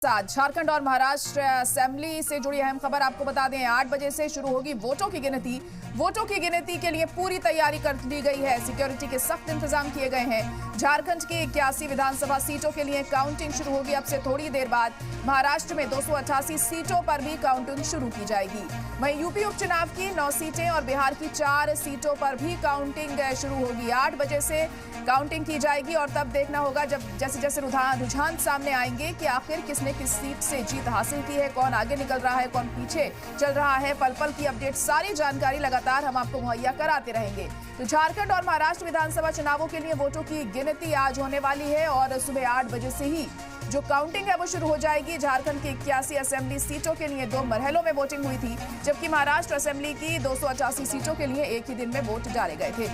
साथ झारखंड और महाराष्ट्र असेंबली से जुड़ी अहम खबर आपको बता दें। 8 बजे से शुरू होगी वोटों की गिनती। वोटों की गिनती के लिए पूरी तैयारी कर ली गई है। सिक्योरिटी के सख्त इंतजाम किए गए हैं। झारखंड की 81 विधानसभा सीटों के लिए काउंटिंग शुरू होगी अब से थोड़ी देर बाद। महाराष्ट्र में 288 सीटों पर भी काउंटिंग शुरू की जाएगी। वहीं यूपी उपचुनाव की 9 सीटें और बिहार की 4 सीटों पर भी काउंटिंग शुरू होगी। 8 बजे से काउंटिंग की जाएगी और तब देखना होगा जब जैसे जैसे रुझान सामने आएंगे कि आखिर किसने किस सीट से जीत हासिल की है, कौन आगे निकल रहा है, कौन पीछे चल रहा है। पल पल की अपडेट, सारी जानकारी लगातार हम आपको मुहैया कराते रहेंगे। तो झारखंड और महाराष्ट्र विधानसभा चुनावों के लिए वोटों की गिनती आज होने वाली है और सुबह 8 बजे से ही जो काउंटिंग है वो शुरू हो जाएगी। झारखंड की 81 असेंबली सीटों के लिए 2 मरहलों में वोटिंग हुई थी, जबकि महाराष्ट्र असेंबली की 288 सीटों के लिए एक ही दिन में वोट डाले गए थे।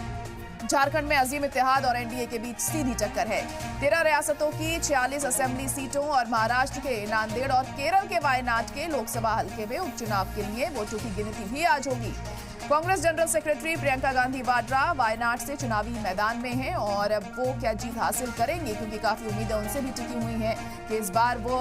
झारखंड में अजीम इत्तेहाद और एनडीए के बीच सीधी टक्कर है। 13 रियासतों की 46 असेंबली सीटों और महाराष्ट्र के नांदेड़ और केरल के वायनाड के लोकसभा हल्के में उपचुनाव के लिए वोटों की गिनती भी आज होगी। कांग्रेस जनरल सेक्रेटरी प्रियंका गांधी वाड्रा वायनाड से चुनावी मैदान में हैं और वो क्या जीत हासिल करेंगे, क्योंकि काफी उम्मीदें उनसे भी टिकी हुई हैं कि इस बार वो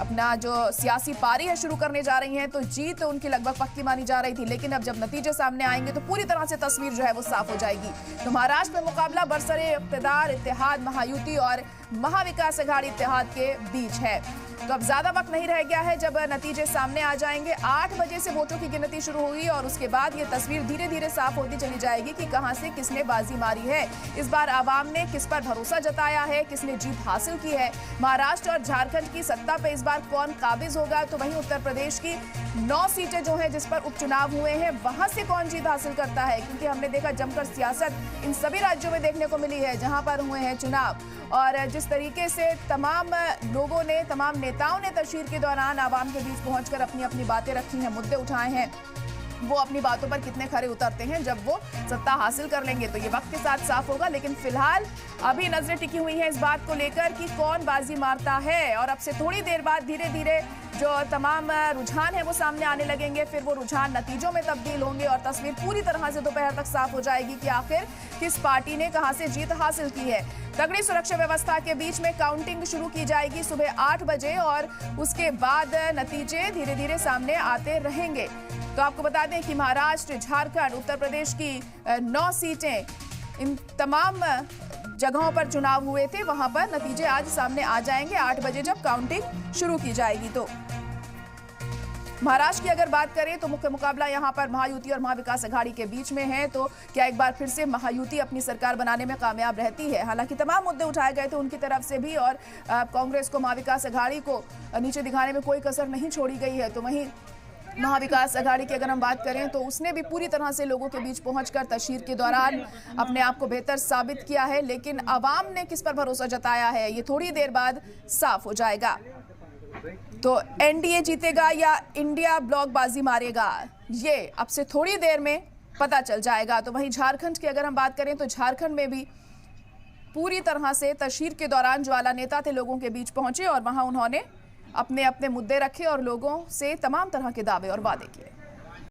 अपना जो सियासी पारी है शुरू करने जा रही हैं। तो जीत उनकी लगभग पक्की मानी जा रही थी, लेकिन अब जब नतीजे सामने आएंगे तो पूरी तरह से तस्वीर जो है वो साफ हो जाएगी। तो महाराष्ट्र में मुकाबला बरसरे इक़्तिदार इत्तेहाद महायुति और महाविकास अघाड़ी इत्तेहाद के बीच है। तो अब ज्यादा वक्त नहीं रह गया है जब नतीजे सामने आ जाएंगे। 8 बजे से वोटों की गिनती शुरू होगी और उसके बाद ये तस्वीर धीरे धीरे साफ होती चली जाएगी कि कहां से किसने बाजी मारी है। इस बार आवाम ने किस पर भरोसा जताया है, किसने जीत हासिल की है। महाराष्ट्र और झारखंड की सत्ता पे इस बार कौन काबिज होगा, तो वहीं उत्तर प्रदेश की 9 सीटें जो है जिस पर उपचुनाव हुए हैं वहां से कौन जीत हासिल करता है, क्योंकि हमने देखा जमकर सियासत इन सभी राज्यों में देखने को मिली है जहां पर हुए हैं चुनाव। और जिस तरीके से तमाम लोगों ने, तमाम नेताओं ने तशहीर के दौरान आवाम के बीच पहुंचकर अपनी अपनी बातें रखी हैं, मुद्दे उठाए हैं, वो अपनी बातों पर कितने खरे उतरते हैं जब वो सत्ता हासिल कर लेंगे तो ये वक्त के साथ साफ होगा। लेकिन फिलहाल अभी नजरें टिकी हुई हैं इस बात को लेकर कि कौन बाजी मारता है और अब से थोड़ी देर बाद धीरे धीरे जो तमाम रुझान है वो सामने आने लगेंगे। फिर वो रुझान नतीजों में तब्दील होंगे और तस्वीर पूरी तरह से दोपहर तक साफ हो जाएगी कि आखिर किस पार्टी ने कहां से जीत हासिल की है। तगड़ी सुरक्षा व्यवस्था के बीच में काउंटिंग शुरू की जाएगी सुबह 8 बजे और उसके बाद नतीजे धीरे धीरे सामने आते रहेंगे। तो आपको बता दें कि महाराष्ट्र, झारखंड, उत्तर प्रदेश की 9 सीटें, इन तमाम जगहों पर चुनाव हुए थे, वहां पर नतीजे आज सामने आ जाएंगे 8 बजे जब काउंटिंग शुरू की जाएगी। तो महाराष्ट्र की अगर बात करें तो मुख्य मुकाबला यहां पर महायुति और महाविकास अघाड़ी के बीच में है। तो क्या एक बार फिर से महायुति अपनी सरकार बनाने में कामयाब रहती है? हालांकि तमाम मुद्दे उठाए गए थे उनकी तरफ से भी और कांग्रेस को, महाविकास अघाड़ी को नीचे दिखाने में कोई कसर नहीं छोड़ी गई है। तो वहीं महाविकास अघाड़ी की अगर हम बात करें तो उसने भी पूरी तरह से लोगों के बीच पहुंचकर तशहीर के दौरान अपने आप को बेहतर साबित किया है। लेकिन आवाम ने किस पर भरोसा जताया है ये थोड़ी देर बाद साफ हो जाएगा। तो एनडीए जीतेगा या इंडिया ब्लॉक बाजी मारेगा, ये अब से थोड़ी देर में पता चल जाएगा। तो वहीं झारखंड की अगर हम बात करें तो झारखंड में भी पूरी तरह से तशहीर के दौरान ज्वाला नेता थे लोगों के बीच पहुंचे और वहां उन्होंने अपने अपने मुद्दे रखे और लोगों से तमाम तरह के दावे और वादे किए।